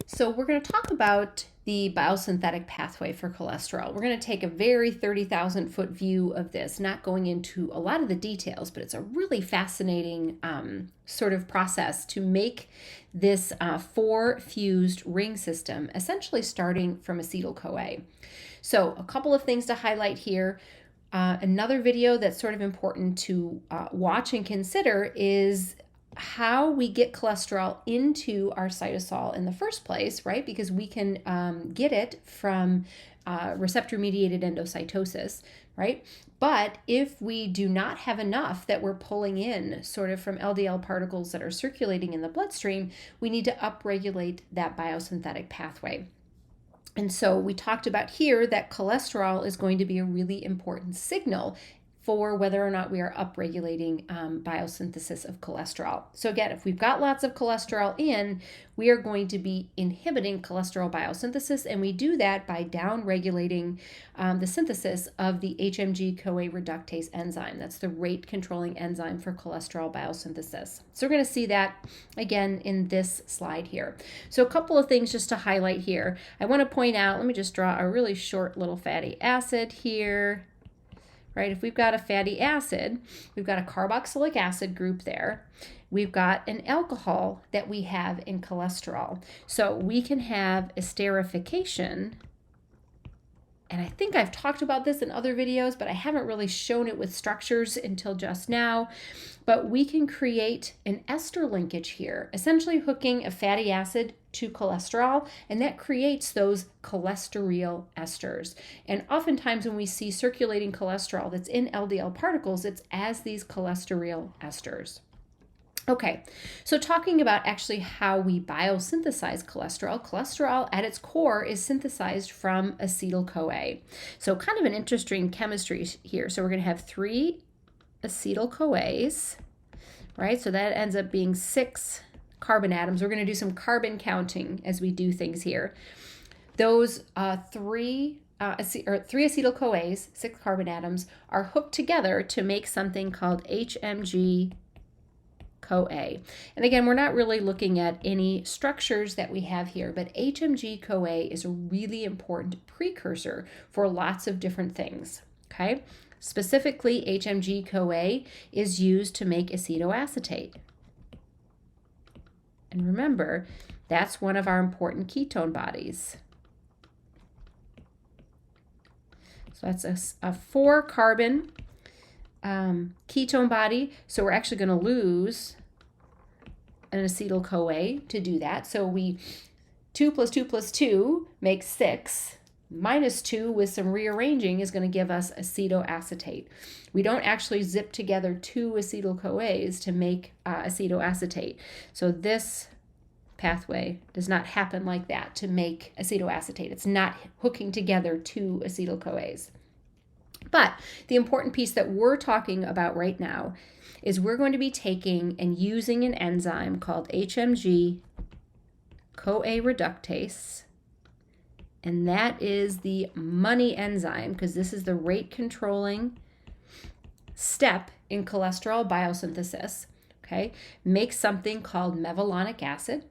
So we're going to talk about the biosynthetic pathway for cholesterol. We're going to take a very 30,000 foot view of this, not going into a lot of the details, but it's a really fascinating sort of process to make this four fused ring system, essentially starting from acetyl-CoA. So a couple of things to highlight here. Another video that's sort of important to watch and consider is how we get cholesterol into our cytosol in the first place, right? Because we can get it from receptor-mediated endocytosis, right? But if we do not have enough that we're pulling in sort of from LDL particles that are circulating in the bloodstream, we need to upregulate that biosynthetic pathway. And so we talked about here that cholesterol is going to be a really important signal for whether or not we are upregulating biosynthesis of cholesterol. So again, if we've got lots of cholesterol in, we are going to be inhibiting cholesterol biosynthesis, and we do that by downregulating the synthesis of the HMG-CoA reductase enzyme. That's the rate-controlling enzyme for cholesterol biosynthesis. So we're going to see that again in this slide here. So a couple of things just to highlight here. I want to point out, let me just draw a really short little fatty acid here. Right? If we've got a fatty acid, we've got a carboxylic acid group there. We've got an alcohol that we have in cholesterol. So we can have esterification. And I think I've talked about this in other videos, but I haven't really shown it with structures until just now. But we can create an ester linkage here, essentially hooking a fatty acid to cholesterol, and that creates those cholesterol esters. And oftentimes when we see circulating cholesterol that's in LDL particles, it's as these cholesterol esters. Okay, so talking about actually how we biosynthesize cholesterol, cholesterol at its core is synthesized from acetyl-CoA. So kind of an interesting chemistry here. So we're going to have 3 acetyl-CoAs, right? So that ends up being 6 carbon atoms. We're going to do some carbon counting as we do things here. Those 3 acetyl-CoAs, 6 carbon atoms, are hooked together to make something called HMG-CoA. And again, we're not really looking at any structures that we have here, but HMG-CoA is a really important precursor for lots of different things, okay? Specifically, HMG-CoA is used to make acetoacetate. And remember, that's one of our important ketone bodies. So that's a 4-carbon ketone body. So we're actually going to lose an acetyl-CoA to do that. So 2 plus 2 plus 2 makes 6. Minus 2 with some rearranging is going to give us acetoacetate. We don't actually zip together 2 acetyl-CoAs to make acetoacetate. So this pathway does not happen like that to make acetoacetate. It's not hooking together 2 acetyl-CoAs. But the important piece that we're talking about right now is we're going to be taking and using an enzyme called HMG-CoA reductase. And that is the money enzyme, because this is the rate controlling step in cholesterol biosynthesis, okay? Makes something called mevalonic acid.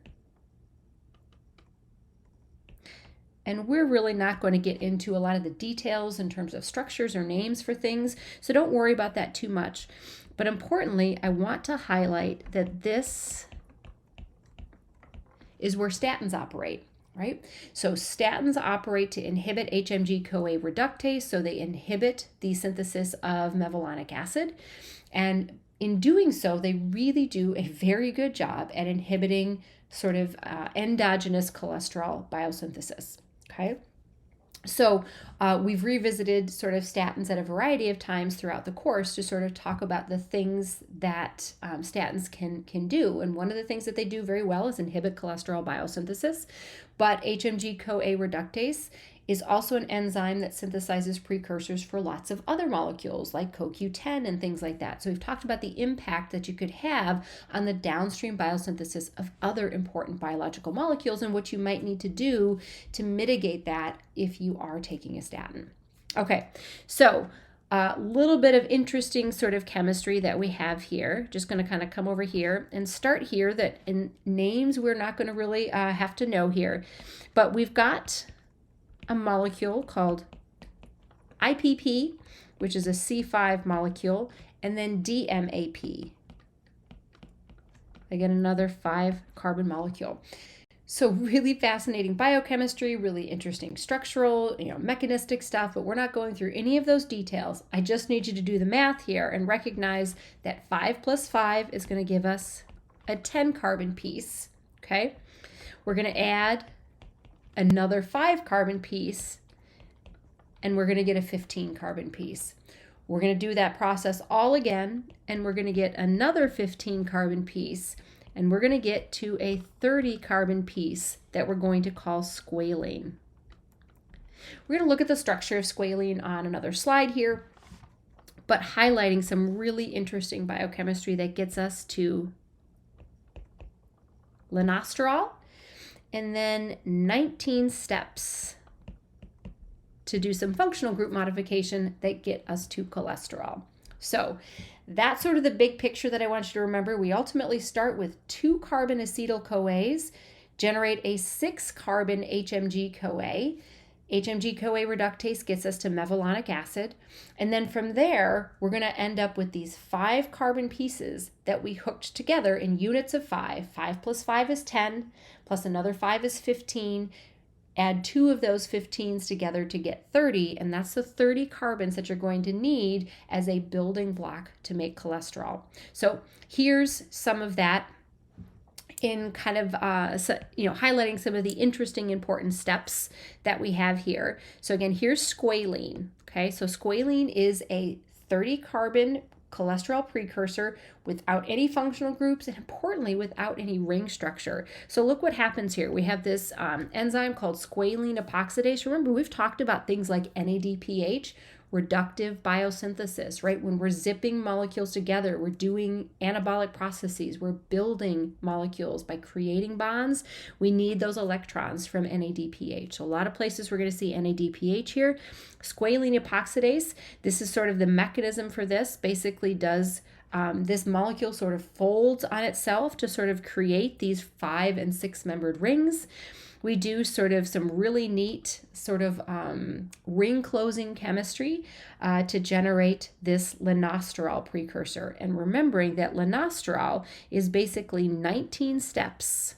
And we're really not going to get into a lot of the details in terms of structures or names for things, so don't worry about that too much. But importantly, I want to highlight that this is where statins operate. Right? So statins operate to inhibit HMG-CoA reductase, so they inhibit the synthesis of mevalonic acid. And in doing so, they really do a very good job at inhibiting sort of endogenous cholesterol biosynthesis. Okay? So we've revisited sort of statins at a variety of times throughout the course to sort of talk about the things that statins can do. And one of the things that they do very well is inhibit cholesterol biosynthesis. But HMG-CoA reductase is also an enzyme that synthesizes precursors for lots of other molecules like CoQ10 and things like that. So we've talked about the impact that you could have on the downstream biosynthesis of other important biological molecules and what you might need to do to mitigate that if you are taking a statin. Okay, so A little bit of interesting sort of chemistry that we have here. Just going to kind of come over here and start here that in names we're not going to really have to know here. But we've got a molecule called IPP, which is a C5 molecule, and then DMAP. Again, another 5-carbon molecule. So really fascinating biochemistry, really interesting structural, mechanistic stuff, but we're not going through any of those details. I just need you to do the math here and recognize that 5 plus 5 is going to give us a 10-carbon piece, okay? We're going to add another 5-carbon piece, and we're going to get a 15-carbon piece. We're going to do that process all again, and we're going to get another 15-carbon piece, and we're going to get to a 30-carbon piece that we're going to call squalene. We're going to look at the structure of squalene on another slide here, but highlighting some really interesting biochemistry that gets us to linosterol, and then 19 steps to do some functional group modification that get us to cholesterol. So that's sort of the big picture that I want you to remember. We ultimately start with 2-carbon acetyl-CoAs, generate a 6-carbon HMG-CoA. HMG-CoA reductase gets us to mevalonic acid. And then from there, we're going to end up with these 5-carbon pieces that we hooked together in units of 5. 5 plus 5 is 10, plus another 5 is 15. Add 2 of those 15s together to get 30, and that's the 30 carbons that you're going to need as a building block to make cholesterol. So here's some of that in kind of highlighting some of the interesting important steps that we have here. So again, here's squalene. Okay, so squalene is a 30-carbon cholesterol precursor without any functional groups, and importantly without any ring structure. So look what happens here. We have this enzyme called squalene epoxidase. Remember, we've talked about things like NADPH, reductive biosynthesis, right? When we're zipping molecules together, we're doing anabolic processes, we're building molecules by creating bonds. We need those electrons from NADPH. So a lot of places we're going to see NADPH here. Squalene epoxidase, this is sort of the mechanism for this, basically does this molecule sort of folds on itself to sort of create these 5- and 6-membered rings. We do sort of some really neat sort of ring closing chemistry to generate this linosterol precursor. And remembering that linosterol is basically 19 steps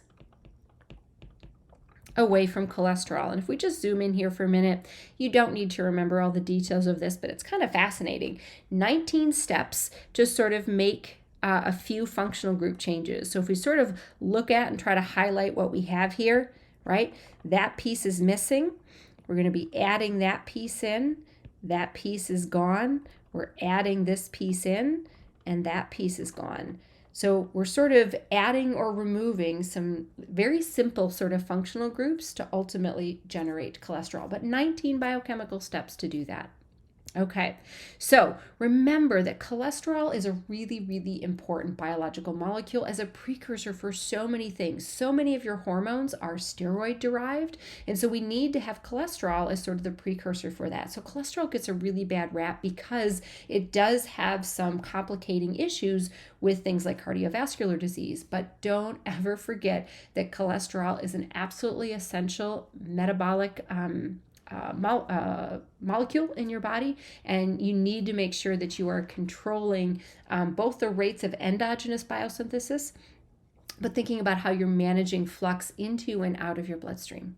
away from cholesterol. And if we just zoom in here for a minute, you don't need to remember all the details of this, but it's kind of fascinating. 19 steps to sort of make a few functional group changes. So if we sort of look at and try to highlight what we have here, right? That piece is missing. We're going to be adding that piece in. That piece is gone. We're adding this piece in, and that piece is gone. So we're sort of adding or removing some very simple sort of functional groups to ultimately generate cholesterol, but 19 biochemical steps to do that. Okay, so remember that cholesterol is a really, really important biological molecule as a precursor for so many things. So many of your hormones are steroid derived, and so we need to have cholesterol as sort of the precursor for that. So cholesterol gets a really bad rap because it does have some complicating issues with things like cardiovascular disease, but don't ever forget that cholesterol is an absolutely essential metabolic molecule in your body, and you need to make sure that you are controlling both the rates of endogenous biosynthesis, but thinking about how you're managing flux into and out of your bloodstream.